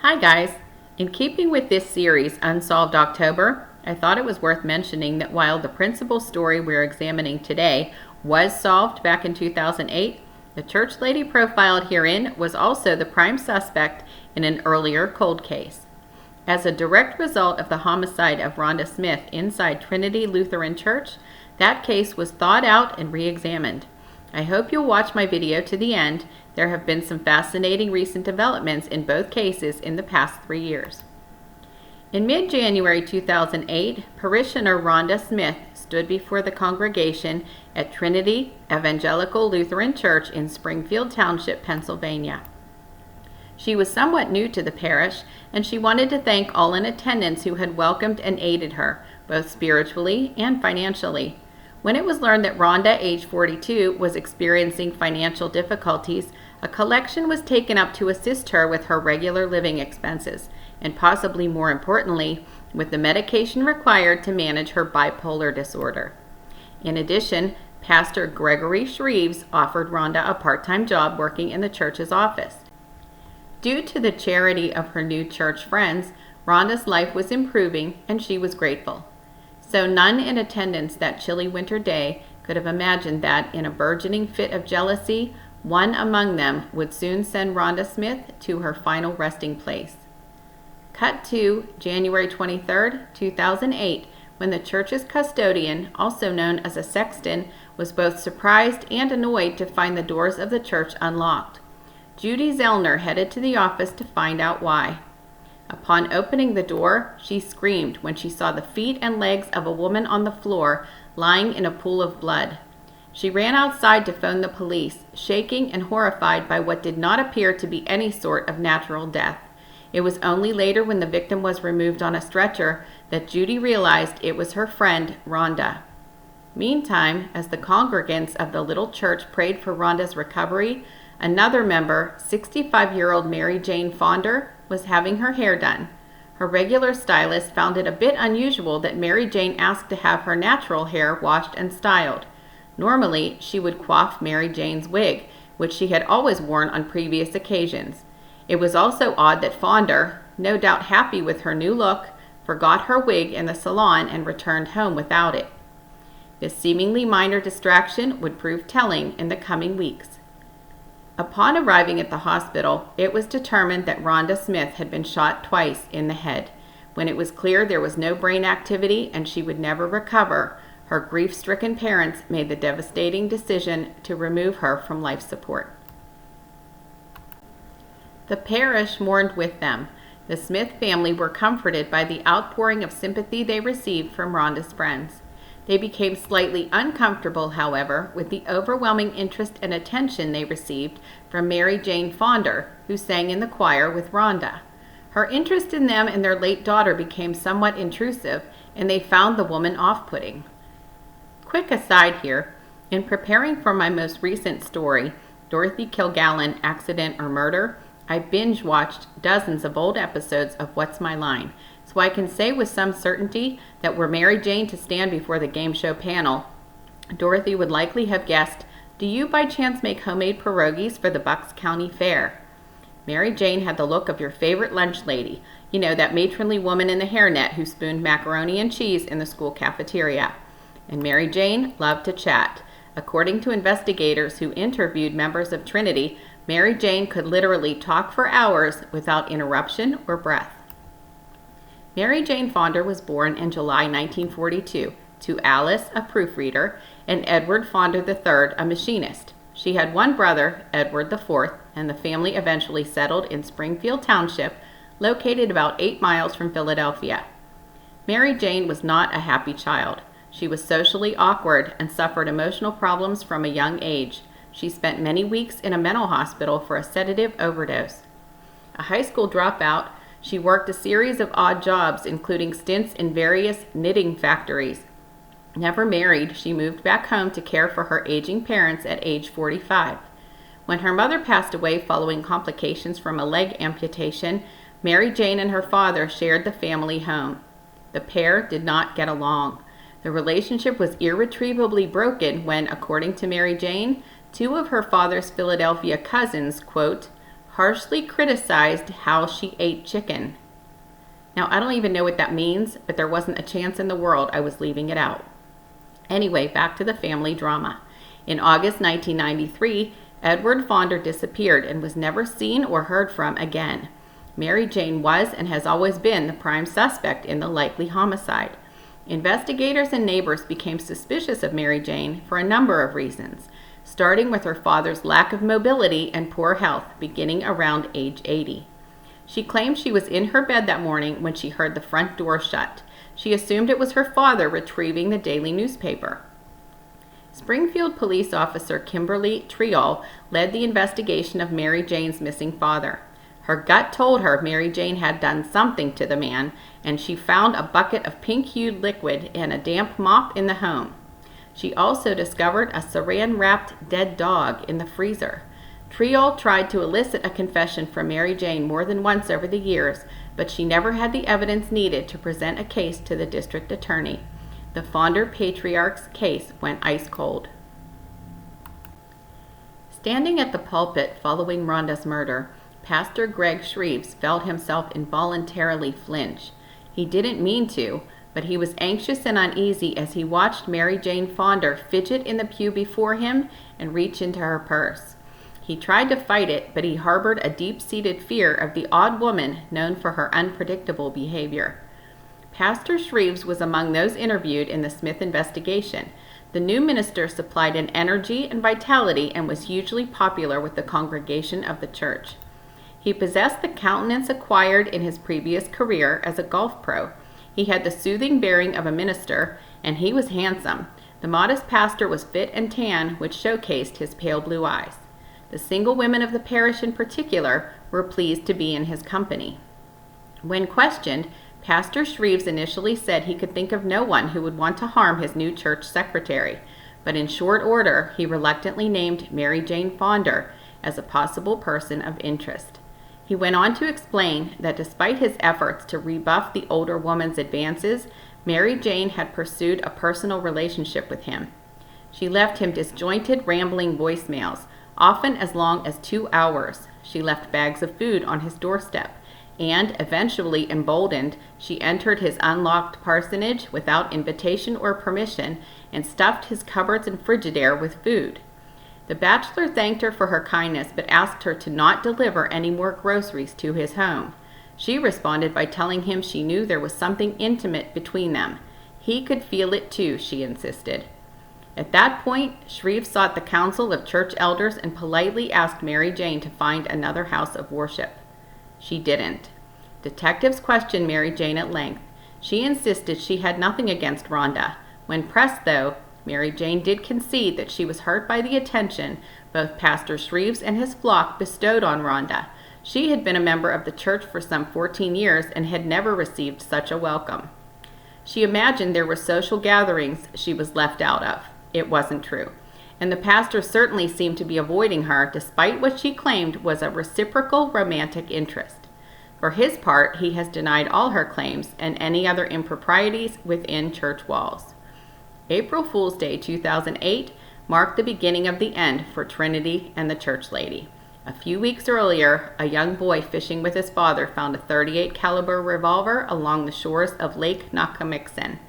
Hi guys! In keeping with this series, Unsolved October, I thought it was worth mentioning that while the principal story we're examining today was solved back in 2008, the church lady profiled herein was also the prime suspect in an earlier cold case. As a direct result of the homicide of Rhonda Smith inside Trinity Lutheran Church, that case was thawed out and re-examined. I hope you'll watch my video to the end. There have been some fascinating recent developments in both cases in the past 3 years. In mid-January 2008, parishioner Rhonda Smith stood before the congregation at Trinity Evangelical Lutheran Church in Springfield Township, Pennsylvania. She was somewhat new to the parish, and she wanted to thank all in attendance who had welcomed and aided her, both spiritually and financially. When it was learned that Rhonda, age 42, was experiencing financial difficulties, a collection was taken up to assist her with her regular living expenses, and possibly more importantly, with the medication required to manage her bipolar disorder. In addition, Pastor Gregory Shreves offered Rhonda a part-time job working in the church's office. Due to the charity of her new church friends, Rhonda's life was improving, and she was grateful. So none in attendance that chilly winter day could have imagined that, in a burgeoning fit of jealousy, one among them would soon send Rhonda Smith to her final resting place. Cut to January 23, 2008, when the church's custodian, also known as a sexton, was both surprised and annoyed to find the doors of the church unlocked. Judy Zellner headed to the office to find out why. Upon opening the door, she screamed when she saw the feet and legs of a woman on the floor lying in a pool of blood. She ran outside to phone the police, shaking and horrified by what did not appear to be any sort of natural death. It was only later, when the victim was removed on a stretcher, that Judy realized it was her friend, Rhonda. Meantime, as the congregants of the little church prayed for Rhonda's recovery, another member, 65-year-old Mary Jane Fonder, was having her hair done. Her regular stylist found it a bit unusual that Mary Jane asked to have her natural hair washed and styled. Normally, she would coif Mary Jane's wig, which she had always worn on previous occasions. It was also odd that Fonder, no doubt happy with her new look, forgot her wig in the salon and returned home without it. This seemingly minor distraction would prove telling in the coming weeks. Upon arriving at the hospital, it was determined that Rhonda Smith had been shot twice in the head. When it was clear there was no brain activity and she would never recover, her grief-stricken parents made the devastating decision to remove her from life support. The parish mourned with them. The Smith family were comforted by the outpouring of sympathy they received from Rhonda's friends. They became slightly uncomfortable, however, with the overwhelming interest and attention they received from Mary Jane Fonder, who sang in the choir with Rhonda. Her interest in them and their late daughter became somewhat intrusive, and they found the woman off-putting. Quick aside here, in preparing for my most recent story, Dorothy Kilgallen, Accident or Murder, I binge-watched dozens of old episodes of What's My Line, so I can say with some certainty that were Mary Jane to stand before the game show panel, Dorothy would likely have guessed, "Do you by chance make homemade pierogies for the Bucks County Fair?" Mary Jane had the look of your favorite lunch lady, you know, that matronly woman in the hairnet who spooned macaroni and cheese in the school cafeteria. And Mary Jane loved to chat. According to investigators who interviewed members of Trinity, Mary Jane could literally talk for hours without interruption or breath. Mary Jane Fonder was born in July 1942 to Alice, a proofreader, and Edward Fonder III, a machinist. She had one brother, Edward IV, and the family eventually settled in Springfield Township, located about 8 miles from Philadelphia. Mary Jane was not a happy child. She was socially awkward and suffered emotional problems from a young age. She spent many weeks in a mental hospital for a sedative overdose. A high school dropout, she worked a series of odd jobs, including stints in various knitting factories. Never married, she moved back home to care for her aging parents at age 45. When her mother passed away following complications from a leg amputation, Mary Jane and her father shared the family home. The pair did not get along. The relationship was irretrievably broken when, according to Mary Jane, 2 of her father's Philadelphia cousins, quote, harshly criticized how she ate chicken. Now, I don't even know what that means, but there wasn't a chance in the world I was leaving it out. Anyway, back to the family drama. In August 1993, Edward Fonder disappeared and was never seen or heard from again. Mary Jane was and has always been the prime suspect in the likely homicide. Investigators and neighbors became suspicious of Mary Jane for a number of reasons, starting with her father's lack of mobility and poor health beginning around age 80. She claimed she was in her bed that morning when she heard the front door shut. She assumed it was her father retrieving the daily newspaper. Springfield police officer Kimberly Triol led the investigation of Mary Jane's missing father. Her gut told her Mary Jane had done something to the man, and she found a bucket of pink-hued liquid and a damp mop in the home. She also discovered a saran-wrapped dead dog in the freezer. Triol tried to elicit a confession from Mary Jane more than once over the years, but she never had the evidence needed to present a case to the district attorney. The Fonder patriarch's case went ice cold. Standing at the pulpit following Rhonda's murder, Pastor Greg Shreves felt himself involuntarily flinch. He didn't mean to, but he was anxious and uneasy as he watched Mary Jane Fonder fidget in the pew before him and reach into her purse. He tried to fight it, but he harbored a deep-seated fear of the odd woman known for her unpredictable behavior. Pastor Shreves was among those interviewed in the Smith investigation. The new minister supplied an energy and vitality and was hugely popular with the congregation of the church. He possessed the countenance acquired in his previous career as a golf pro. He had the soothing bearing of a minister, and he was handsome. The modest pastor was fit and tan, which showcased his pale blue eyes. The single women of the parish in particular were pleased to be in his company. When questioned, Pastor Shreves initially said he could think of no one who would want to harm his new church secretary, but in short order he reluctantly named Mary Jane Fonder as a possible person of interest. He went on to explain that despite his efforts to rebuff the older woman's advances, Mary Jane had pursued a personal relationship with him. She left him disjointed, rambling voicemails, often as long as 2 hours. She left bags of food on his doorstep, and, eventually emboldened, she entered his unlocked parsonage without invitation or permission and stuffed his cupboards and Frigidaire with food. The bachelor thanked her for her kindness but asked her to not deliver any more groceries to his home. She responded by telling him she knew there was something intimate between them. He could feel it too, she insisted. At that point, Shreves sought the counsel of church elders and politely asked Mary Jane to find another house of worship. She didn't. Detectives questioned Mary Jane at length. She insisted she had nothing against Rhonda. When pressed, though, Mary Jane did concede that she was hurt by the attention both Pastor Shreves and his flock bestowed on Rhonda. She had been a member of the church for some 14 years and had never received such a welcome. She imagined there were social gatherings she was left out of. It wasn't true, and the pastor certainly seemed to be avoiding her despite what she claimed was a reciprocal romantic interest. For his part, he has denied all her claims and any other improprieties within church walls. April Fool's Day 2008 marked the beginning of the end for Trinity and the church lady. A few weeks earlier, a young boy fishing with his father found a .38 caliber revolver along the shores of Lake Nakamixen.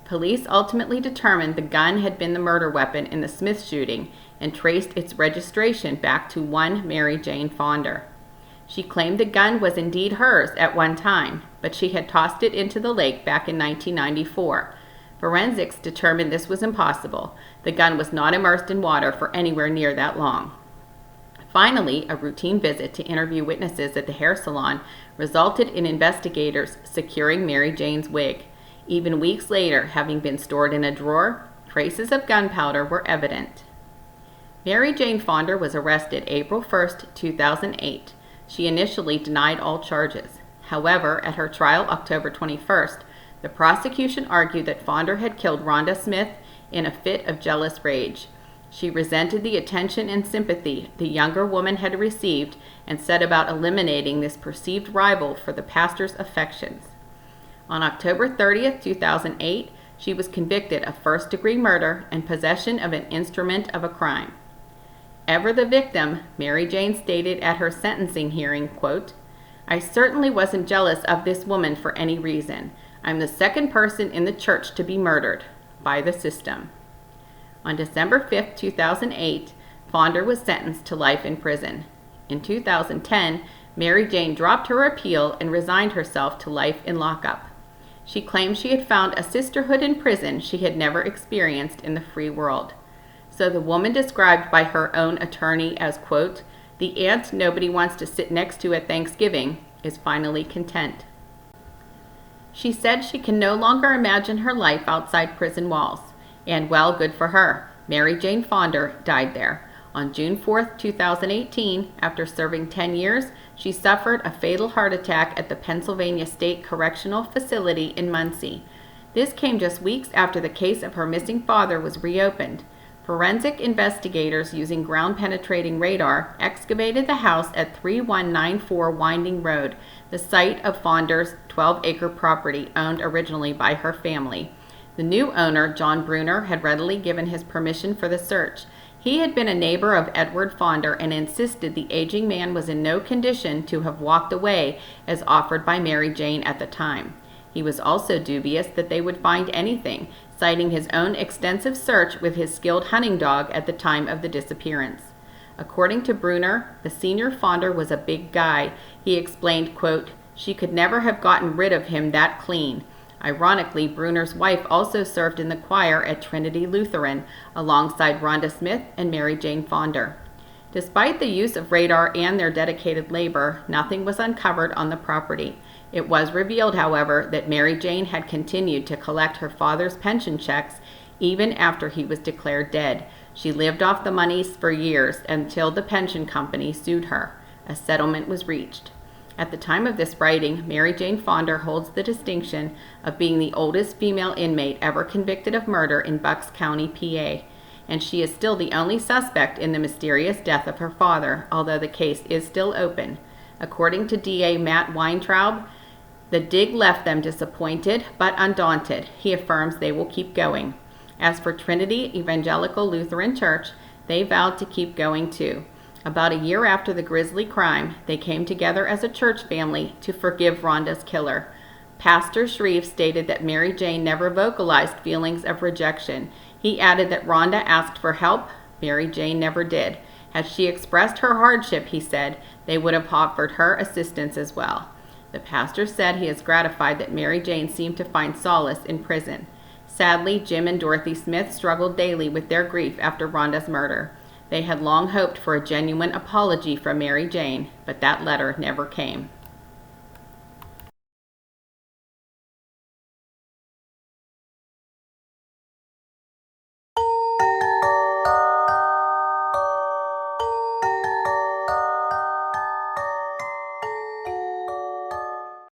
Police ultimately determined the gun had been the murder weapon in the Smith shooting and traced its registration back to one Mary Jane Fonder. She claimed the gun was indeed hers at one time, but she had tossed it into the lake back in 1994. Forensics determined this was impossible. The gun was not immersed in water for anywhere near that long. Finally, a routine visit to interview witnesses at the hair salon resulted in investigators securing Mary Jane's wig. Even weeks later, having been stored in a drawer, traces of gunpowder were evident. Mary Jane Fonder was arrested April 1, 2008. She initially denied all charges. However, at her trial October 21st, the prosecution argued that Fonder had killed Rhonda Smith in a fit of jealous rage. She resented the attention and sympathy the younger woman had received and set about eliminating this perceived rival for the pastor's affections. On October 30, 2008, she was convicted of first-degree murder and possession of an instrument of a crime. Ever the victim, Mary Jane stated at her sentencing hearing, quote, "I certainly wasn't jealous of this woman for any reason. I'm the second person in the church to be murdered by the system." On December 5, 2008, Fonder was sentenced to life in prison. In 2010, Mary Jane dropped her appeal and resigned herself to life in lockup. She claimed she had found a sisterhood in prison she had never experienced in the free world. So the woman described by her own attorney as, quote, "the aunt nobody wants to sit next to at Thanksgiving," is finally content. She said she can no longer imagine her life outside prison walls. And well, good for her. Mary Jane Fonder died there. On June 4, 2018, after serving 10 years, she suffered a fatal heart attack at the Pennsylvania State Correctional Facility in Muncie. This came just weeks after the case of her missing father was reopened. Forensic investigators using ground-penetrating radar excavated the house at 3194 Winding Road, the site of Fonder's 12-acre property owned originally by her family. The new owner, John Bruner, had readily given his permission for the search. He had been a neighbor of Edward Fonder and insisted the aging man was in no condition to have walked away as offered by Mary Jane at the time. He was also dubious that they would find anything, citing his own extensive search with his skilled hunting dog at the time of the disappearance. According to Bruner, the senior Fonder was a big guy. He explained, quote, "She could never have gotten rid of him that clean." Ironically, Bruner's wife also served in the choir at Trinity Lutheran, alongside Rhonda Smith and Mary Jane Fonder. Despite the use of radar and their dedicated labor, nothing was uncovered on the property. It was revealed, however, that Mary Jane had continued to collect her father's pension checks even after he was declared dead. She lived off the monies for years until the pension company sued her. A settlement was reached. At the time of this writing, Mary Jane Fonder holds the distinction of being the oldest female inmate ever convicted of murder in Bucks County, PA, and she is still the only suspect in the mysterious death of her father, although the case is still open. According to DA Matt Weintraub, the dig left them disappointed but undaunted. He affirms they will keep going. As for Trinity Evangelical Lutheran Church, they vowed to keep going too. About a year after the grisly crime, they came together as a church family to forgive Rhonda's killer. Pastor Shreve stated that Mary Jane never vocalized feelings of rejection. He added that Rhonda asked for help, Mary Jane never did. Had she expressed her hardship, he said, they would have offered her assistance as well. The pastor said he is gratified that Mary Jane seemed to find solace in prison. Sadly, Jim and Dorothy Smith struggled daily with their grief after Rhonda's murder. They had long hoped for a genuine apology from Mary Jane, but that letter never came.